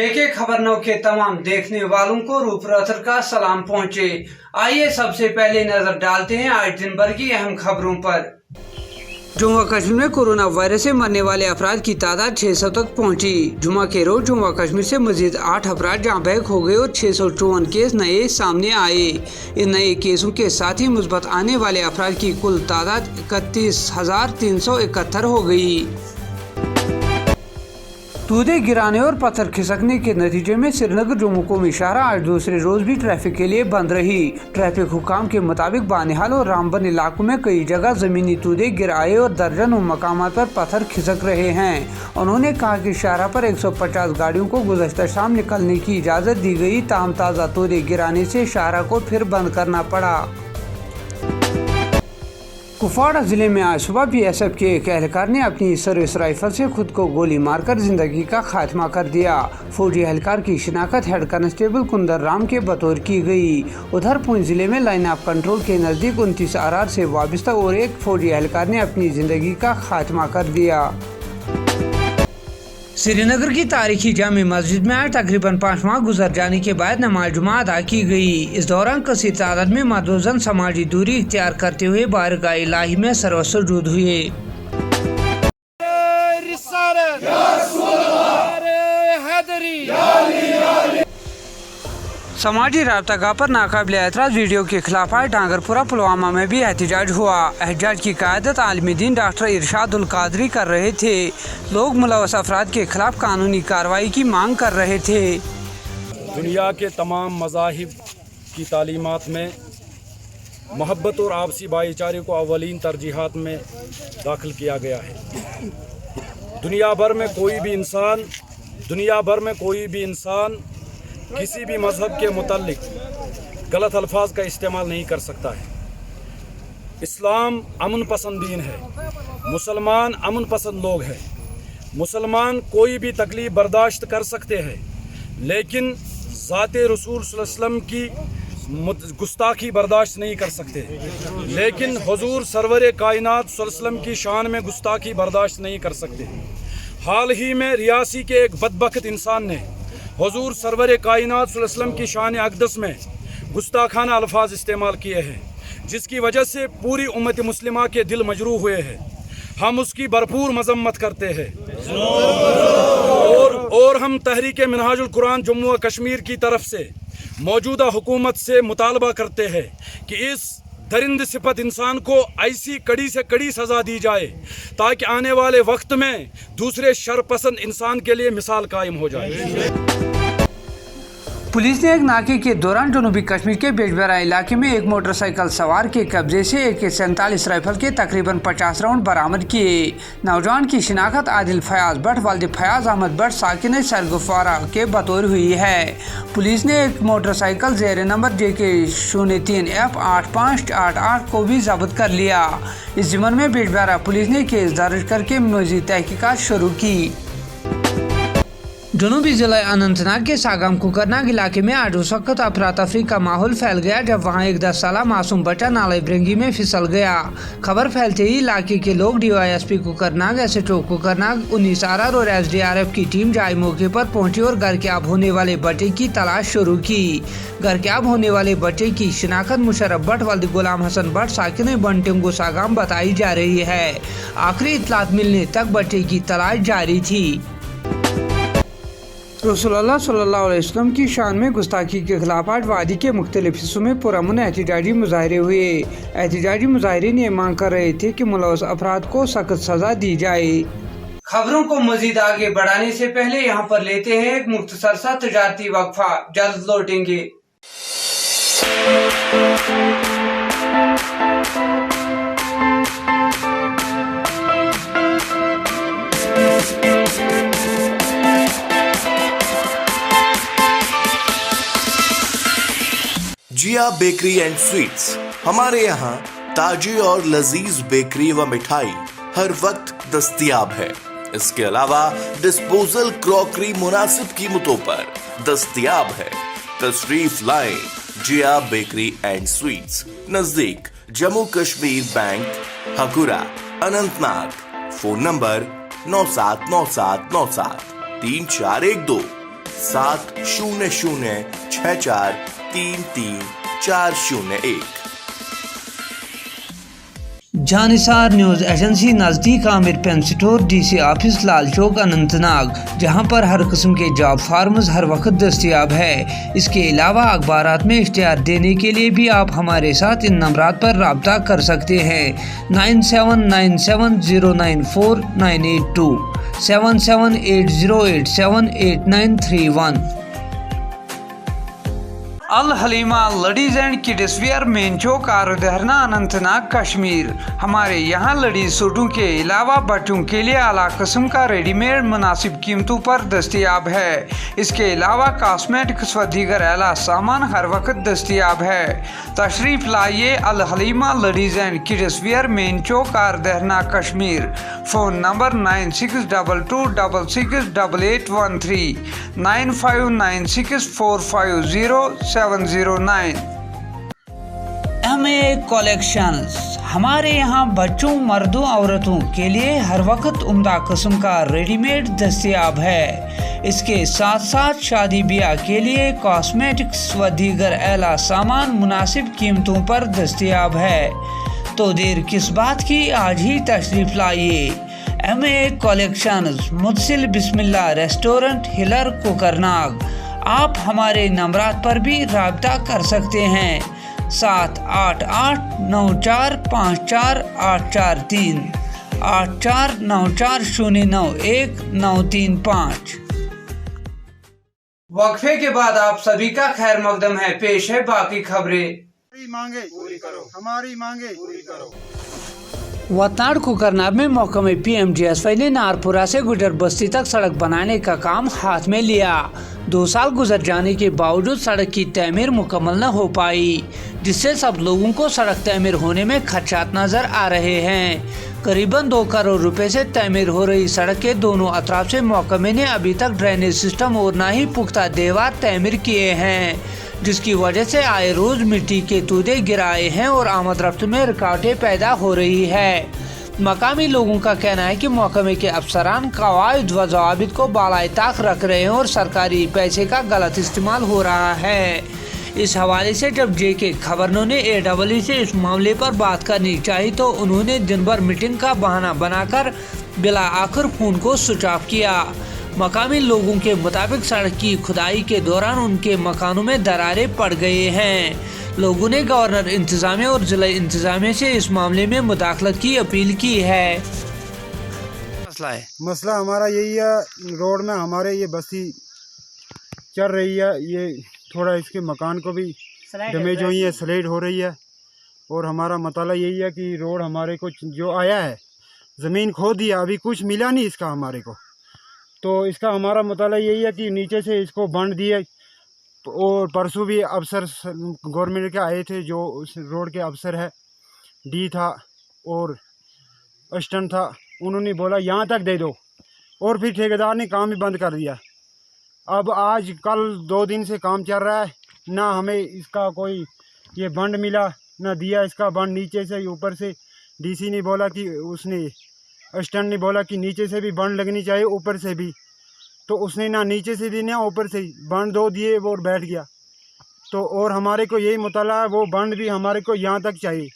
JK खबर 9 के तमाम देखने वालों को रूपरथर का सलाम पहुंचे। आइए सबसे पहले नजर डालते हैं आज दिन भर की अहम खबरों पर। जम्मू कश्मीर में कोरोना वायरस से मरने वाले अफराद की तादाद 600 तक पहुंची। जुम्मा के रोज जम्मू कश्मीर से मजीद 8 अफराद जहाँ बहक हो गए और 654 केस नए सामने आए। इन नए केसों के साथ ही मुस्बत आने वाले अफराद की कुल तादाद 31,371 हो गई। तूदे गिराने और पत्थर खिसकने के नतीजे में श्रीनगर जम्मू कौमी शाहरा आज दूसरे रोज भी ट्रैफिक के लिए बंद रही। ट्रैफिक हुकाम के मुताबिक बानिहाल और रामबन इलाकों में कई जगह जमीनी तूदे गिर आए और दर्जनों मकामात पर पत्थर खिसक रहे हैं। उन्होंने कहा कि शाहरा पर 150 गाड़ियों को गुज़श्ता शाम निकलने की इजाज़त दी गई, ताहम ताज़ा तूदे गिराने से शाहरा को फिर बंद करना पड़ा। कुपवाड़ा जिले में आज सुबह BSF के एक एहलकार ने अपनी सर्विस राइफल से खुद को गोली मारकर जिंदगी का खात्मा कर दिया। फौजी एहलकार की शिनाख्त हेड कांस्टेबल कुंदर राम के बतौर की गई। उधर पुंछ जिले में लाइन ऑफ कंट्रोल के नज़दीक 29 आरआर से वाबस्ता और एक फौजी एहलकार ने अपनी जिंदगी का खात्मा कर दिया। श्रीनगर की तारीखी जामी मस्जिद में आज तकरीबन 5 माह गुजर जाने के बाद नमाज जुमा अदा की गई। इस दौरान कसीर तादाद में मदोजन समाजी दूरी इख्तियार करते हुए बारगाह इलाही में सर्वसुजूद हुए। समाजी राब्ता पर नाकाबिल एतराज़ वीडियो के खिलाफ आज डांगरपुरा पुलवामा में भी एहतजाज हुआ। एहतजाज की क़यादत आलिम दीन डॉक्टर इरशादुल कादरी कर रहे थे। लोग मुलव्वस अफराद के खिलाफ कानूनी कार्रवाई की मांग कर रहे थे। दुनिया के तमाम मज़ाहिब की तालीमात में मोहब्बत और आपसी भाईचारे को अव्वलीन तरजीहात में दाखिल किया गया है। दुनिया भर में कोई भी इंसान किसी भी मज़हब के मुताल्लिक गलत अल्फाज का इस्तेमाल नहीं कर सकता है। इस्लाम अमन पसंद दीन है, मुसलमान अमन पसंद लोग हैं। मुसलमान कोई भी तकलीफ़ बर्दाश्त कर सकते हैं, लेकिन ज़ाते रसूल सल्लल्लाहु अलैहि वसल्लम की गुस्ताखी बर्दाश्त नहीं कर सकते। लेकिन हुजूर सरवर कायनात सल्लल्लाहु अलैहि वसल्लम की शान में गुस्ताखी बर्दाश्त नहीं कर सकते। हाल ही में रियासी के एक बदबख्त इंसान ने हुजूर सरवर कायनात सल्लल्लाहु अलैहि वसल्लम की शान अक़दस में गुस्ताखाना अल्फाज इस्तेमाल किए हैं, जिसकी वजह से पूरी उम्मत मुस्लिमा के दिल मजरूह हुए हैं। हम उसकी भरपूर मजम्मत करते हैं और हम तहरीक मिनहाजुल कुरान जम्मू व कश्मीर की तरफ से मौजूदा हुकूमत से मुतालबा करते हैं कि इस दरिंद सिफत इंसान को ऐसी कड़ी से कड़ी सज़ा दी जाए ताकि आने वाले वक्त में दूसरे शरपसंद इंसान के लिए मिसाल कायम हो जाए। पुलिस ने एक नाके के दौरान जनूबी कश्मीर के बेजबरा इलाके में एक मोटरसाइकिल सवार के कब्जे से AK-47 राइफल के तकरीबन 50 राउंड बरामद किए। नौजवान की शिनाख्त आदिल फयाज भट्ट वालिद फयाज अहमद भट्ट साकिन सरगुफारा के बतौर हुई है। पुलिस ने एक मोटरसाइकिल ज़ेर नंबर JK03F8588 को भी जब्त कर लिया। इस ज़िम्मन में बेजबरा पुलिस ने केस दर्ज करके मज़ीद तहकीकात शुरू की। जनूबी जिला अनंतनाग के सागम कुकरनाग इलाके में आज उस वक्त अफरा तफरी का माहौल फैल गया जब वहां एक 10 साला मासूम बच्चा नाले ब्रिंगी में फिसल गया। खबर फैलते ही इलाके के लोग DYSP Kokernag, SHO Kokernag, 19 RR और SDRF की टीम जाए मौके पर पहुंची और गर्कयाब होने वाले बच्चे की तलाश शुरू की। गर्कयाब होने वाले बच्चे की शिनाख्त मुशर्रफ भट्ट वालिद गुलाम हसन भट्ट साकिन बंटिंगु सागम बताई जा रही है। आखिरी इत्तलात मिलने तक बच्चे की तलाश जारी थी। रसूलुल्लाह सल्लल्लाहु अलैहि वसल्लम की शान में गुस्ताखी के खिलाफ आज वादी के मुख्तलिफ हिस्सों में पुरअमन एहतजाजी मुजाहरे हुए। एहतजाजी मुजाहिरीन ये मांग कर रहे थे कि मुलव्वस अफराद को सख्त सजा दी जाए। खबरों को मजीद आगे बढ़ाने से पहले यहाँ पर लेते हैं एक मुख्तसर सा तजारती वक्फा, जल्द लौटेंगे। जिया बेकरी एंड स्वीट्स। हमारे यहाँ ताजी और लजीज बेकरी व मिठाई हर वक्त दस्तयाब है। इसके अलावा डिस्पोजल क्रॉकरी मुनासिब कीमतों पर दस्तयाब है। तशरीफ लाएं जिया बेकरी एंड स्वीट्स, नजदीक Jammu Kashmir bank, Hakura, Anantnag. Phone number 9797973412। 7006433401। Janisar news agency नज़दीक Aamir pen store DC office Lal Chowk Anantnag, जहां पर हर किस्म के जॉब फार्म्स हर वक्त दस्तयाब है। इसके अलावा अखबारात में इश्तिहार देने के लिए भी आप हमारे साथ इन नंबरात पर रब्ता कर सकते हैं। 9797094982, 7780878931। Al Halima ladies and kids wear main chowk Arudharna Anantnag Kashmir. हमारे यहाँ लेडीज सूटों के अलावा बच्चों के लिए आला किस्म का रेडीमेड मुनासिब कीमतों पर दस्तयाब है। इसके अलावा कॉस्मेटिक्स व दीगर आला सामान हर वक्त दस्तयाब है। तशरीफ लाइए Al Halima ladies and kids wear main chowk Arudharna Kashmir. Phone number 9622668813, 9596450709। MA collections. हमारे यहाँ बच्चों, मर्दों, औरतों के लिए हर वक्त उम्दा किस्म का रेडीमेड दस्तयाब है। इसके साथ साथ शादी ब्याह के लिए कॉस्मेटिक्स व दीगर आला सामान मुनासिब कीमतों पर दस्तयाब है। तो देर किस बात की, आज ही तशरीफ लाइए। MA कलेक्शंस, मुदसिल बिस्मिल्लाह रेस्टोरेंट, हिलर, कोकरनाग। आप हमारे नंबरात पर भी राब्ता कर सकते हैं। 7889454843, 8494091935। वक्फे के बाद आप सभी का खैर मकदम है, पेश है बाकी खबरें। हमारी मांगे पूरी करो, हमारी मांगे पूरी करो। वतनाड कोकरनाग में महकमे PMGSY ने नारपुरा से गुजर बस्ती तक सड़क बनाने का काम हाथ में लिया। 2 साल गुजर जाने के बावजूद सड़क की तमीर मुकम्मल न हो पाई, जिससे सब लोगों को सड़क तमीर होने में खदशात नजर आ रहे हैं। करीबन 2 करोड़ रुपए से तमीर हो रही सड़क के दोनों अतराफ से महकमे ने अभी तक ड्रेनेज सिस्टम और न ही पुख्ता देवार तमीर किए हैं, जिसकी वजह से आए रोज मिट्टी के तूदे गिराए हैं और आमद रफ्त में रुकावटें पैदा हो रही है। मकामी लोगों का कहना है कि महकमे के अफसरान कवायद व ज़वाबित को बालाए ताक रख रहे हैं और सरकारी पैसे का गलत इस्तेमाल हो रहा है। इस हवाले से जब JK खबरनों ने AEE से इस मामले पर बात करनी चाहिए तो उन्होंने दिन भर मीटिंग का बहाना बनाकर बिला आखिर फोन को स्विच ऑफ किया। मकामी लोगों के मुताबिक सड़क की खुदाई के दौरान उनके मकानों में दरारें पड़ गए हैं। लोगों ने गवर्नर इंतजामिया और जिला इंतजामिया से इस मामले में मुदाखलत की अपील की है। मसला हमारा यही है, रोड में हमारे ये बस्ती चल रही है, ये थोड़ा इसके मकान को भी डैमेज हुई है, स्लाइड हो रही है। और हमारा मतला यही है कि रोड हमारे को जो आया है, ज़मीन खो दिया, अभी कुछ मिला नहीं इसका हमारे को। तो इसका हमारा मतला यही है कि नीचे से इसको बंद दिए। और परसों भी अफसर गवर्नमेंट के आए थे, जो उस रोड के अफसर है, D था और असिस्टेंट था, उन्होंने बोला यहाँ तक दे दो, और फिर ठेकेदार ने काम ही बंद कर दिया। अब आज कल 2 दिन से काम चल रहा है, ना हमें इसका कोई ये बंड मिला, ना दिया इसका बंड नीचे से ऊपर से। DC ने बोला कि उसने असिस्टेंट ने बोला कि नीचे से भी बंड लगनी चाहिए, ऊपर से भी, तो उसने ना नीचे से देने ऊपर से बंड 2 दिए और बैठ गया। तो और हमारे को यही मुताला है, वो बंड भी हमारे को यहाँ तक चाहिए।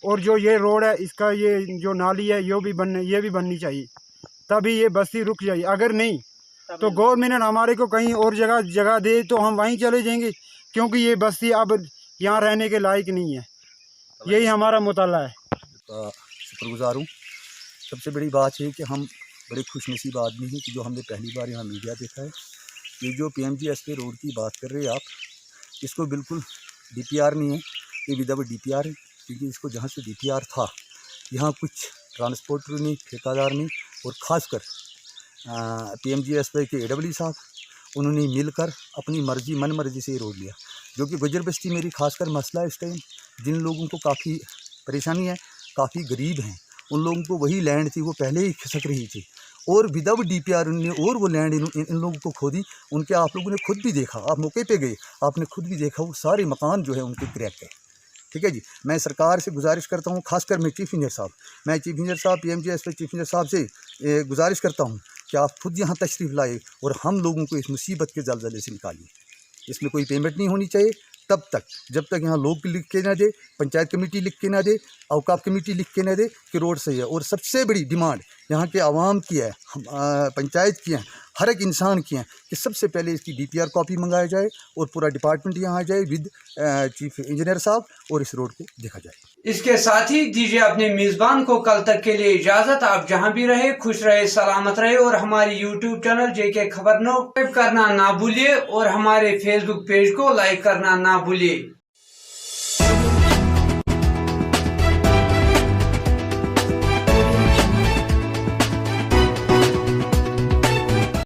और जो ये रोड है, इसका ये जो नाली है, ये भी बननी चाहिए, तभी ये बस्ती रुक जाए। अगर नहीं तो गवर्नमेंट हमारे को कहीं और जगह दे तो हम वहीं चले जाएंगे, क्योंकि ये बस्ती अब यहाँ रहने के लायक नहीं है। यही हमारा मुताला है। शुक्रगुजार हूँ। सबसे बड़ी बात है कि हम बड़े खुशनसीब आदमी हैं कि जो हमने पहली बार यहाँ मीडिया देखा है। ये जो PMGSY रोड की बात कर रहे हैं आप, इसको बिल्कुल DPR नहीं है, ये विदाउट DPR है। क्योंकि इसको जहाँ से DPR था, यहाँ कुछ ट्रांसपोर्टर नहीं, ठेकेदार नहीं, और ख़ासकर PMGSY के AEE साहब, उन्होंने मिलकर अपनी मर्ज़ी मन मर्ज़ी से रोड लिया। जो कि गुजर बस्ती मेरी खासकर मसला है इस टाइम, जिन लोगों को काफ़ी परेशानी है, काफ़ी गरीब हैं, उन लोगों को वही लैंड थी वो पहले ही खिसक रही थी, और विदाउट DPR उन्होंने और वो लैंड इन लोगों को खो दी। उनके आप लोगों ने खुद भी देखा, आप मौके पे गए, आपने खुद भी देखा, वो सारे मकान जो है उनके क्रैक है। ठीक है जी, मैं सरकार से गुजारिश करता हूँ, खासकर मैं चीफ इंजीनियर साहब, PMGSY चीफ इंजीनियर साहब से गुजारिश करता हूँ कि आप खुद यहाँ तशरीफ़ लाए और हम लोगों को इस मुसीबत के ज़लज़ले से निकालिए। इसमें कोई पेमेंट नहीं होनी चाहिए तब तक जब तक यहाँ लोग लिख के ना दे, पंचायत कमेटी लिख के ना दे, औकाफ कमेटी लिख के ना दे कि रोड सही है। और सबसे बड़ी डिमांड यहाँ के आवाम की है, पंचायत की है, हर एक इंसान की है कि सबसे पहले इसकी DPR कॉपी मंगाया जाए और पूरा डिपार्टमेंट यहाँ आ जाए विद चीफ इंजीनियर साहब और इस रोड को देखा जाए। इसके साथ ही दीजिए अपने मेजबान को कल तक के लिए इजाजत। आप जहां भी रहे खुश रहे, सलामत रहे और हमारी YouTube चैनल JK खबर सब्सक्राइब करना ना भूलिए और हमारे Facebook पेज को लाइक करना ना भूलिए।